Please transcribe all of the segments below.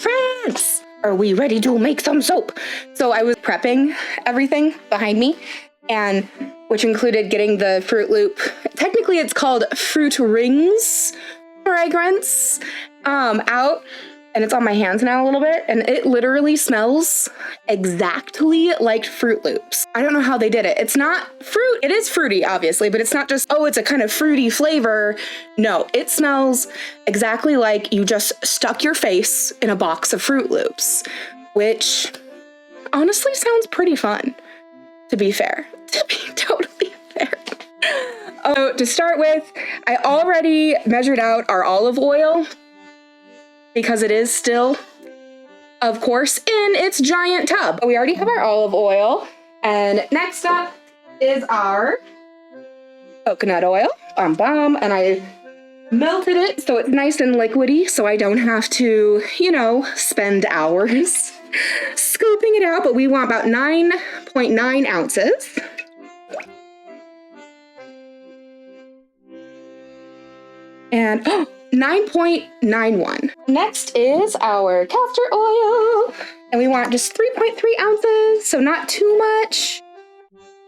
friends! Are we ready to make some soap? So I was prepping everything behind me, and which included getting the Fruit Loop. Technically it's called Fruit Rings fragrance out, and it's on my hands now a little bit, and it literally smells exactly like Fruit Loops. I don't know how they did it. It's not fruit. It is fruity, obviously, but it's not just, oh, it's a kind of fruity flavor. No, it smells exactly like you just stuck your face in a box of Fruit Loops, which honestly sounds pretty fun, to be fair. To be totally fair. Oh, to start with, I already measured out our olive oil because it is still, of course, in its giant tub. We already have our olive oil. And next up is our coconut oil. And I melted it so it's nice and liquidy so I don't have to, spend hours scooping it out. But we want about 9.9 ounces. And 9.91. Next is our castor oil. And we want just 3.3 ounces, so not too much.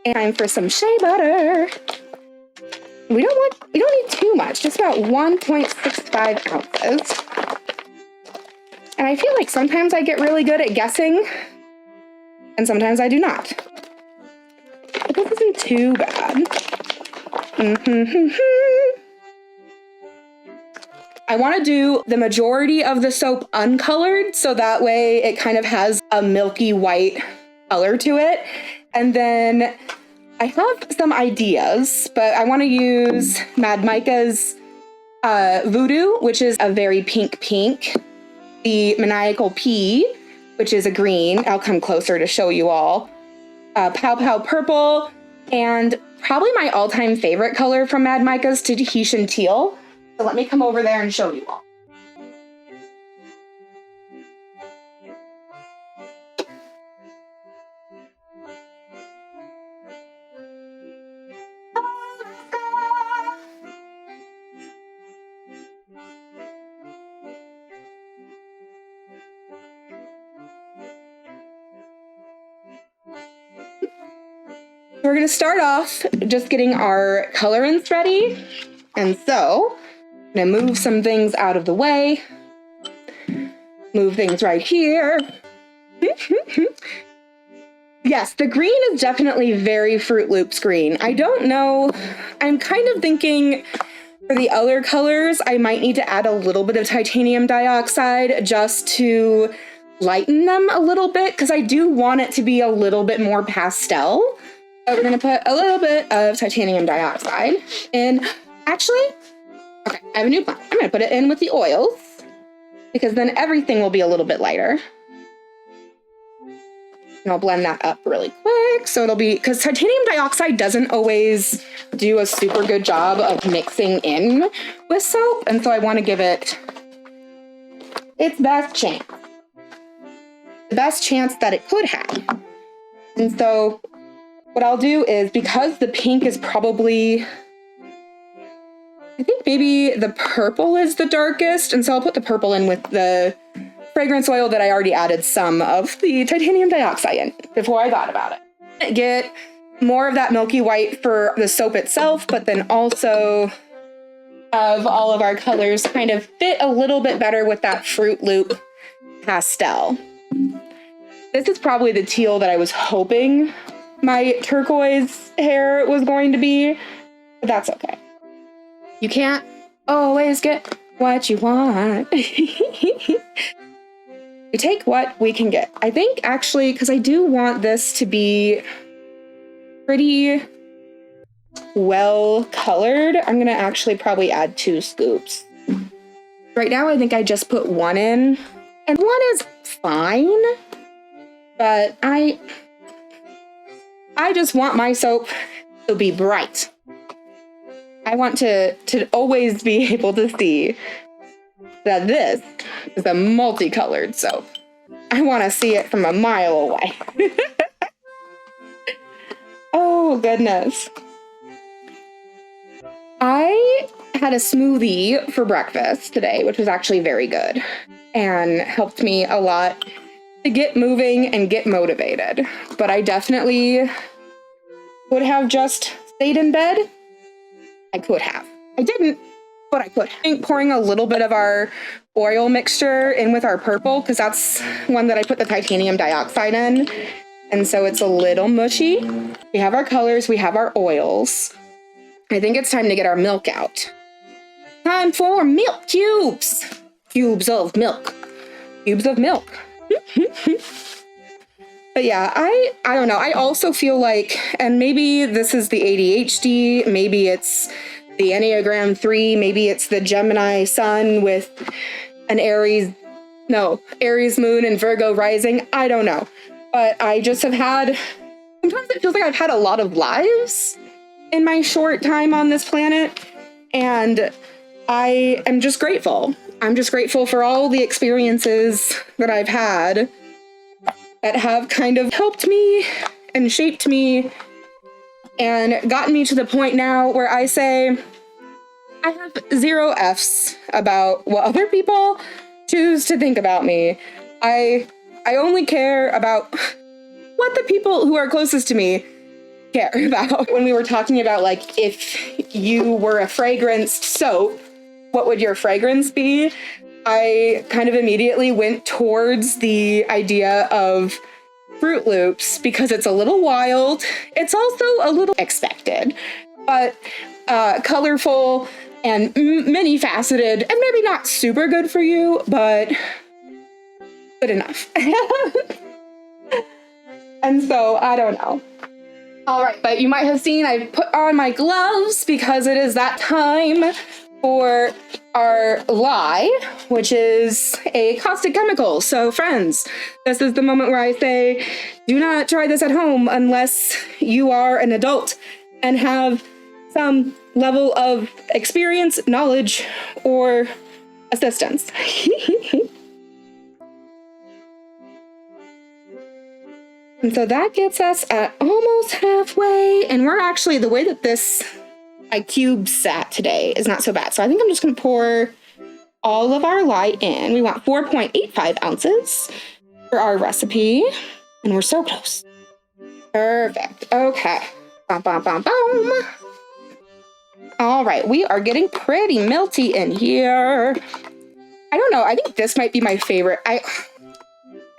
And time for some shea butter. We don't need too much, just about 1.65 ounces. And I feel like sometimes I get really good at guessing, and sometimes I do not. But this isn't too bad. I want to do the majority of the soap uncolored, so that way it kind of has a milky white color to it. And then I have some ideas, but I want to use Mad Micah's Voodoo, which is a very pink, the Maniacal Pea, which is a green. I'll come closer to show you all. Pow Pow Purple, and probably my all-time favorite color from Mad Micah's, Tahitian Teal. So let me come over there and show you all. We're going to start off just getting our colorants ready. And so I'm gonna move some things out of the way. Move things right here. Yes, the green is definitely very Fruit Loops green. I don't know, I'm kind of thinking for the other colors, I might need to add a little bit of titanium dioxide just to lighten them a little bit, because I do want it to be a little bit more pastel. So we're gonna put a little bit of titanium dioxide in. Actually, okay, I have a new plan. I'm gonna put it in with the oils because then everything will be a little bit lighter. And I'll blend that up really quick. So it'll be, because titanium dioxide doesn't always do a super good job of mixing in with soap. And so I want to give it its best chance. The best chance that it could have. And so what I'll do is, because the pink is probably, I think maybe the purple is the darkest, and so I'll put the purple in with the fragrance oil that I already added some of the titanium dioxide in before I thought about it. Get more of that milky white for the soap itself, but then also have all of our colors kind of fit a little bit better with that Fruit Loop pastel. This is probably the teal that I was hoping my turquoise hair was going to be, but that's okay. You can't always get what you want. We take what we can get. I think actually, because I do want this to be pretty well colored, I'm gonna actually probably add 2 scoops. Right now, I think I just put 1 in, and 1 is fine, but I just want my soap to be bright. I want to always be able to see that this is a multicolored soap. I want to see it from a mile away. Oh, goodness. I had a smoothie for breakfast today, which was actually very good. and helped me a lot to get moving and get motivated. But I definitely could have just stayed in bed. I could have. I didn't, but I could. I think pouring a little bit of our oil mixture in with our purple, because that's one that I put the titanium dioxide in. And so it's a little mushy. We have our colors, we have our oils. I think it's time to get our milk out. Time for milk cubes. Cubes of milk. Cubes of milk. But yeah, I don't know. I also feel like, and maybe this is the ADHD, maybe it's the Enneagram 3, maybe it's the Gemini sun with an Aries moon and Virgo rising. I don't know. But I just have had, sometimes it feels like I've had a lot of lives in my short time on this planet. And I am just grateful. I'm just grateful for all the experiences that I've had that have kind of helped me and shaped me and gotten me to the point now where I say I have 0 Fs about what other people choose to think about me. I only care about what the people who are closest to me care about. When we were talking about, like, if you were a fragranced soap, what would your fragrance be? I kind of immediately went towards the idea of Fruit Loops because it's a little wild. It's also a little expected, but colorful and many faceted, and maybe not super good for you, but good enough. And so I don't know. All right, but you might have seen I put on my gloves because it is that time for our lye, which is a caustic chemical. So friends, this is the moment where I say, do not try this at home unless you are an adult and have some level of experience, knowledge, or assistance. And so that gets us at almost halfway. And we're actually, the way that this my cube sat today is not so bad. So I think I'm just going to pour all of our lye in. We want 4.85 ounces for our recipe. And we're so close. Perfect. Okay. Bum, bum, bum, bum. All right. We are getting pretty melty in here. I don't know. I think this might be my favorite. I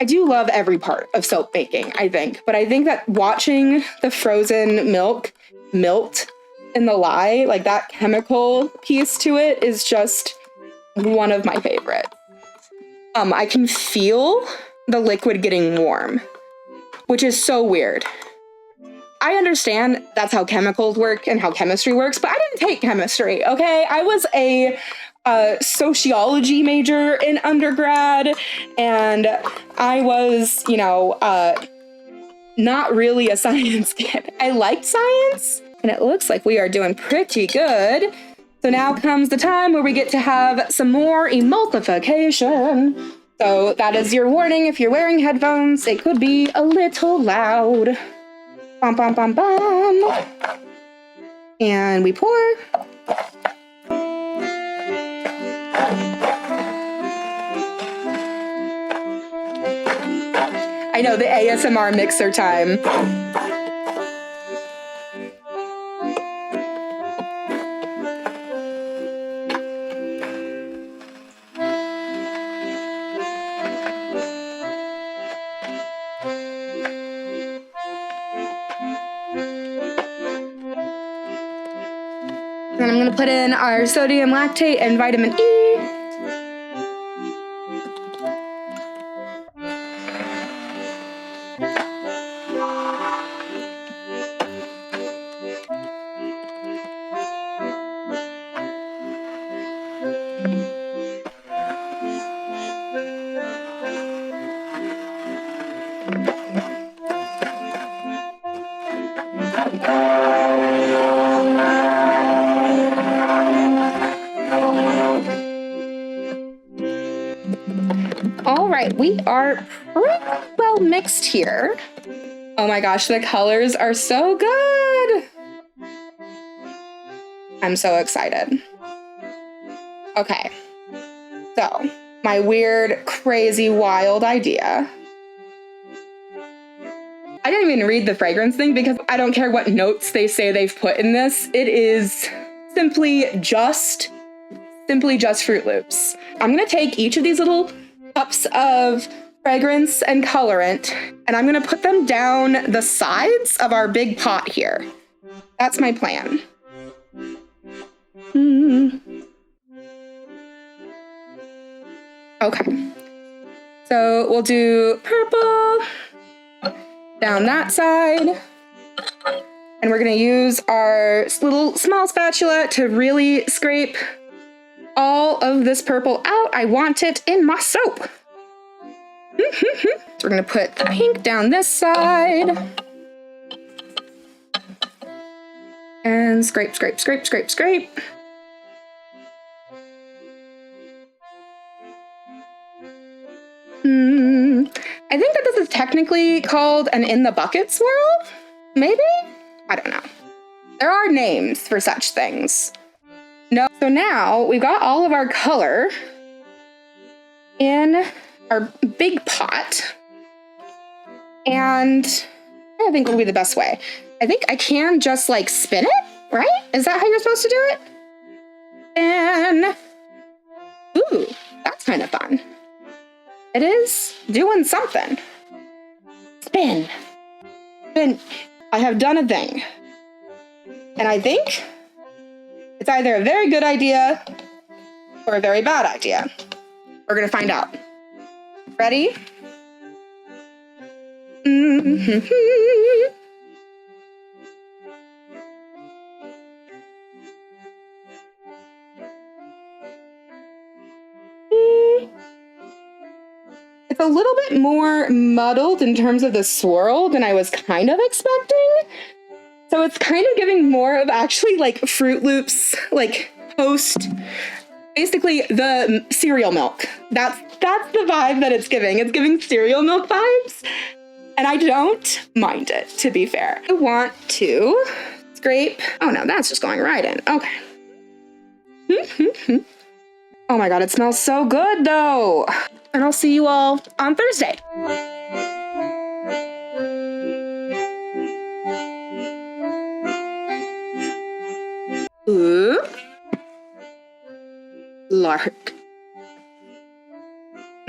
do love every part of soap making, I think. But I think that watching the frozen milk melt in the lye, like that chemical piece to it, is just one of my favorites. I can feel the liquid getting warm, which is so weird. I understand that's how chemicals work and how chemistry works, but I didn't take chemistry, okay? I was a sociology major in undergrad, and I was, not really a science kid. I liked science, and it looks like we are doing pretty good. So now comes the time where we get to have some more emulsification. So that is your warning. If you're wearing headphones, it could be a little loud. Bum, bum, bum, bum. And we pour. I know, the ASMR mixer time. And I'm gonna put in our sodium lactate and vitamin E. All right, we are pretty well mixed here. Oh my gosh, the colors are so good. I'm so excited. Okay, so my weird, crazy, wild idea. I didn't even read the fragrance thing because I don't care what notes they say they've put in this. It is simply just Fruit Loops. I'm gonna take each of these little cups of fragrance and colorant, and I'm gonna put them down the sides of our big pot here. That's my plan. Okay, so we'll do purple down that side. And we're gonna use our little small spatula to really scrape all of this purple out. I want it in my soap. So we're gonna put the pink down this side. And scrape, scrape, scrape, scrape, scrape. I think that this is technically called an in the bucket swirl, maybe? I don't know. There are names for such things. No, so now we've got all of our color in our big pot. And I think will be the best way. I think I can just like spin it, right? Is that how you're supposed to do it? And, ooh, that's kind of fun. It is doing something. Spin. Spin. I have done a thing. And I think it's either a very good idea or a very bad idea. We're gonna find out. Ready? It's a little bit more muddled in terms of the swirl than I was kind of expecting. So it's kind of giving more of actually like Fruit Loops, like post, basically the cereal milk. That's the vibe that it's giving. It's giving cereal milk vibes. And I don't mind it, to be fair. I want to scrape. Oh no, that's just going right in. Okay. Oh my God, it smells so good though. And I'll see you all on Thursday. Ooh. Lark. I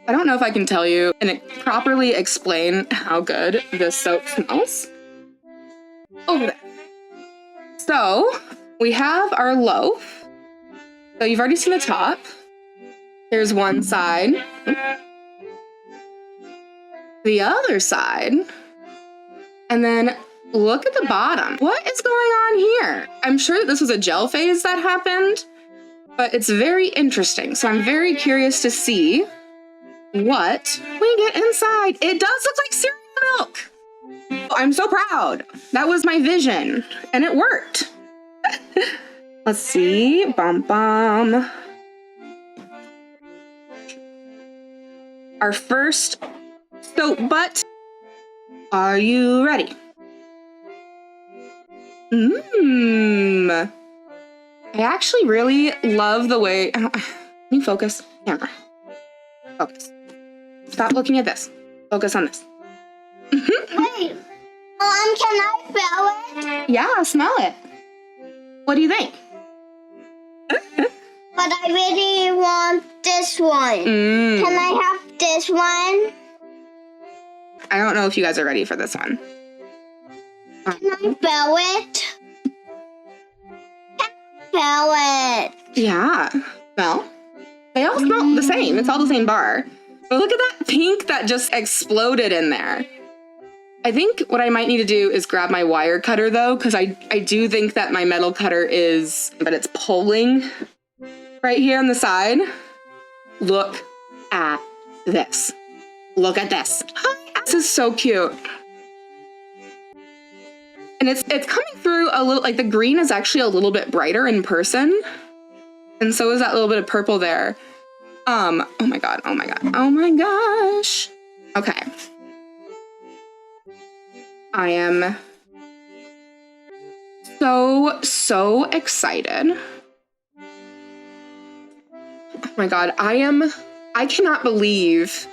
don't know if I can tell you and properly explain how good this soap smells. Over there. So we have our loaf. So you've already seen the top. Here's one side. The other side. And then look at the bottom. What is going on here? I'm sure that this was a gel phase that happened, but it's very interesting. So I'm very curious to see what we get inside. It does look like cereal milk. I'm so proud. That was my vision and it worked. Let's see. Bum bum. Our first soap butt. Are you ready? I actually really love the way. Can you focus? Camera. Focus. Stop looking at this. Focus on this. Wait. Can I smell it? Yeah, smell it. What do you think? But I really want this one. Can I have this one? I don't know if you guys are ready for this one. Can I smell it? Can I smell it? Yeah. Smell? They all smell the same. It's all the same bar. But look at that pink that just exploded in there. I think what I might need to do is grab my wire cutter though, because I do think that my metal cutter but it's pulling right here on the side. Look at this. Look at this. This is so cute. And it's coming through a little, like the green is actually a little bit brighter in person. And so is that little bit of purple there. Oh my God, oh my God, oh my gosh. Okay. I am so excited. Oh my God, I cannot believe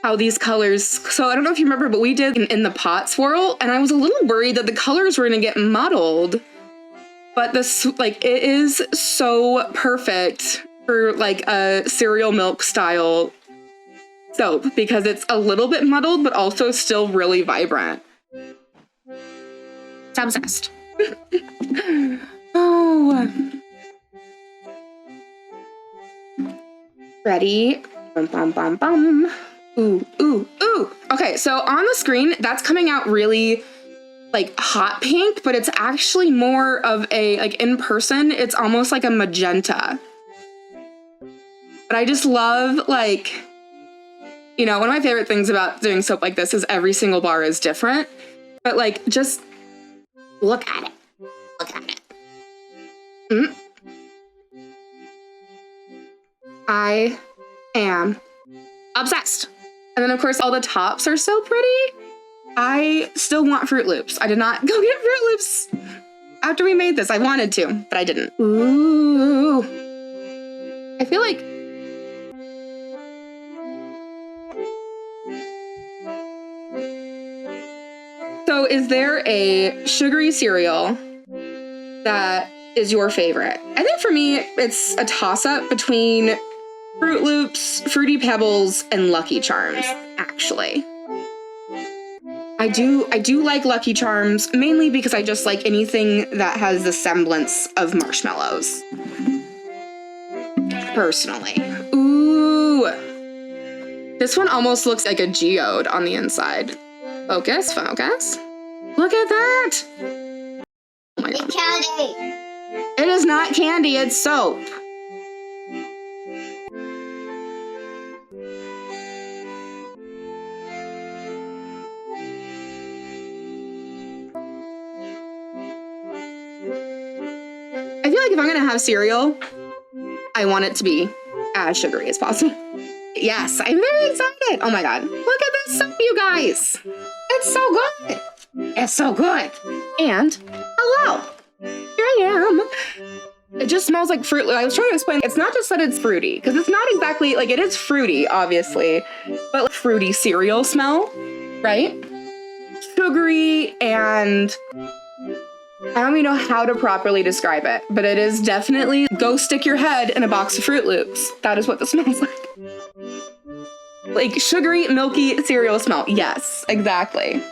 how these colors, so I don't know if you remember, but we did in the pot swirl, and I was a little worried that the colors were gonna get muddled, but this, like, it is so perfect for like a cereal milk style soap because it's a little bit muddled, but also still really vibrant. I'm obsessed. Oh. Ready? Bum, bum, bum, bum. Ooh, ooh, ooh. Okay, so on the screen, that's coming out really like hot pink, but it's actually more of a, like in person, it's almost like a magenta. But I just love, like, you know, one of my favorite things about doing soap like this is every single bar is different. But like, just look at it. Look at it. Mm. I am obsessed. And then of course all the tops are so pretty. I still want Fruit Loops. I did not go get Fruit Loops after we made this. I wanted to, but I didn't. Ooh. I feel like so is there a sugary cereal that is your favorite? I think for me, it's a toss-up between Fruit Loops, Fruity Pebbles, and Lucky Charms, actually. I do like Lucky Charms, mainly because I just like anything that has the semblance of marshmallows. Personally. Ooh. This one almost looks like a geode on the inside. Focus, focus. Look at that! Oh my God. It's candy. It is not candy, it's soap. I feel like if I'm gonna have cereal, I want it to be as sugary as possible. Yes, I'm very excited. Oh my God, look at this soap, you guys. It's so good. It's so good. And hello, here I am. It just smells like fruit. I was trying to explain, it's not just that it's fruity, because it's not exactly, like it is fruity, obviously, but like fruity cereal smell, right? Sugary, and I don't even know how to properly describe it, but it is definitely go stick your head in a box of Fruit Loops. That is what this smells like. Like sugary, milky cereal smell. Yes, exactly.